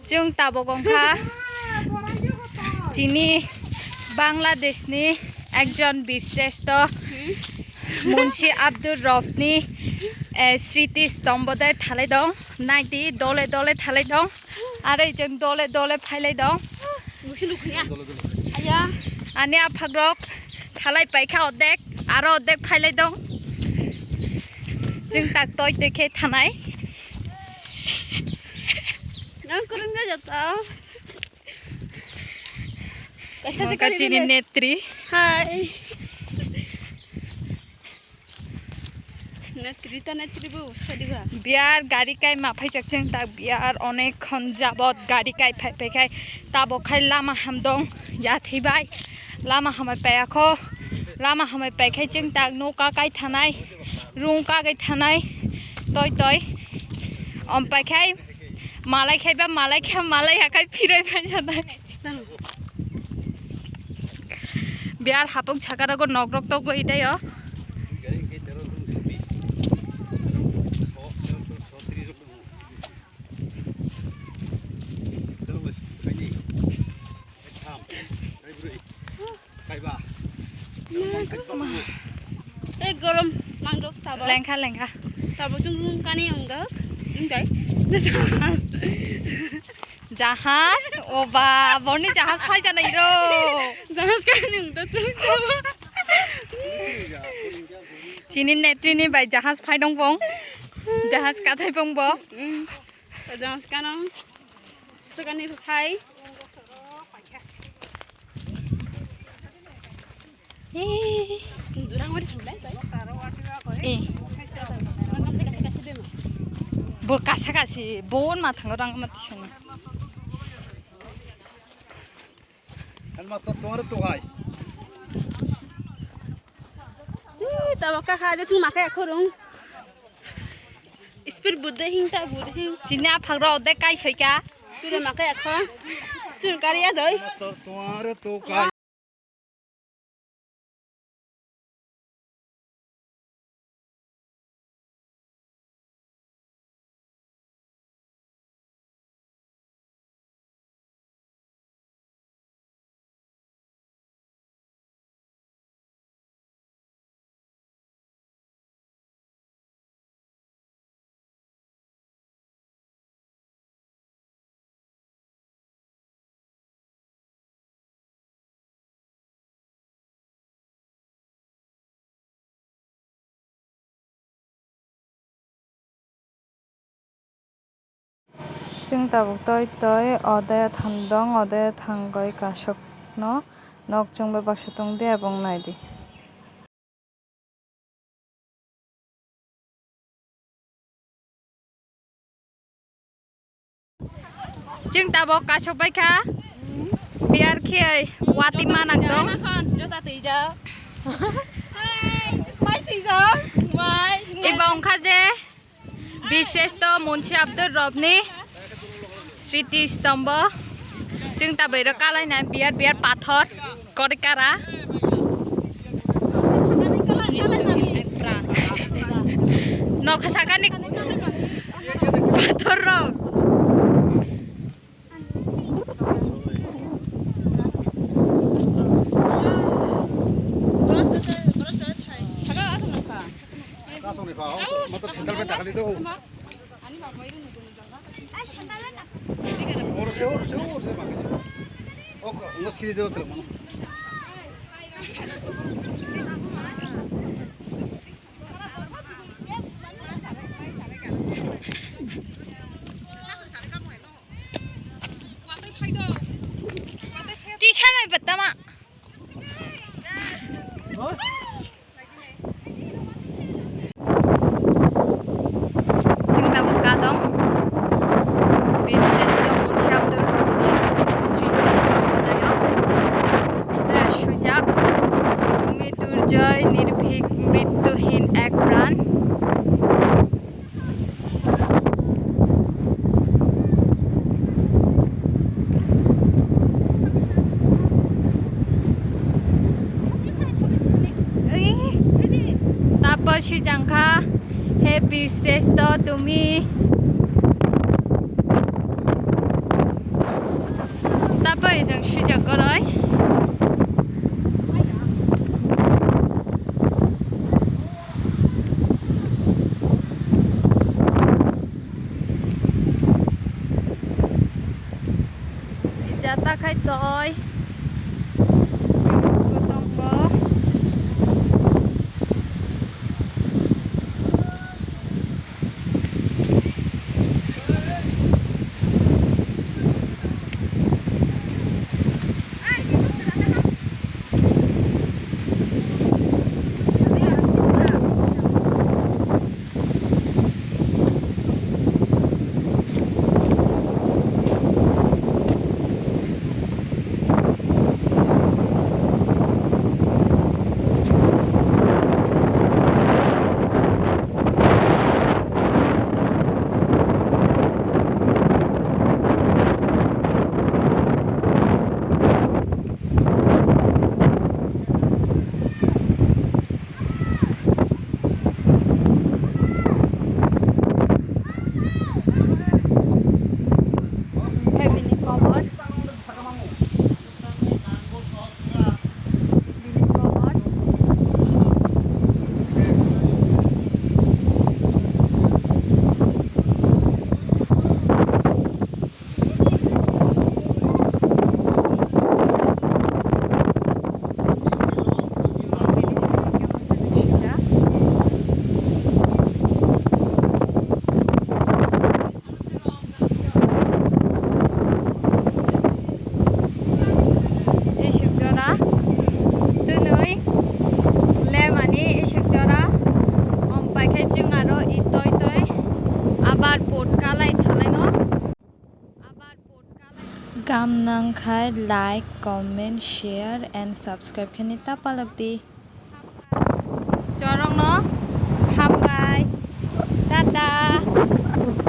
chung tabo gongkha chini Bangladesh ni ekjon birsheshto munshi Abdul Rofni Sriti Stombodai thalai dong naiti dole dole thalai dong are jeng dole dole phailai dong ani aphakrok thalai paikha odek aro odek phailai dong jeng tak toy toy thanai nang kurang aja tau. Kasih chini netri. Hai. Netri ta netri bu khadi ba. Biar gari kai ma phai chak cheng tak biar onek khon jabot gari kai phai kai tabo khai lama hamdong ya thibai lama hamai payakho lama hamai pai khai cheng tak no ka kai thanai rung ka kai thanai toy toy om pai khai malai khai ba malai kha malai ha kai phirai phai janai biar hapong chakara go nogrok to go daio Gorom mangrok tabo. Lengka Tabo chung kani onggak. Enggak. Jahas oba boni jahas phai janai ro Jahas kani onggak chung tabo. chini netri ni bai jahas phai dong bong jahas kathai bong bo Jahas kanong. Sekani khai. Durang mari sulai bai. Bor kasa kasi bon ma thang rang ma tishona Alma tuar tu hai. Tabo ka kha chung ma khai khorung. Speed budde hing ta budde hing. chini aphakrok odek kai soika Ture ma khai kha. Chung kariya doi. Tuar tu kai. chung tabuk toy toy odaya thamdong odaya thanggoi kasokno nok chung ba baksatong de abong naidi chung tabuk kasok bai kha biar khiai wati manak dong Jota tija. Mai tija. Mai. ibong kha je bishesto munshi Abdul Rofni Sriti Stombo chung tabai ro kalai na biar pathor korikara nokhasakani pathor rok Kasong ni pa. Motor sandal pe takali tu. Or se bakal. Ok, no sini jauh tu mana. ti chanai batama chung tabuk kadong bishesto munshi Abdul Rofni Sriti Stombo daio এটা সুযোগ তুমি দুর্জয় নির্ভীক মৃত্যুহীন এক প্রাণ bir শ্রেষ্ঠ তুমি তারপরে जों सुjuk गरय jata khaitoi nangkhai like comment share and subscribe khani tapalakdi Choroknw hambai tata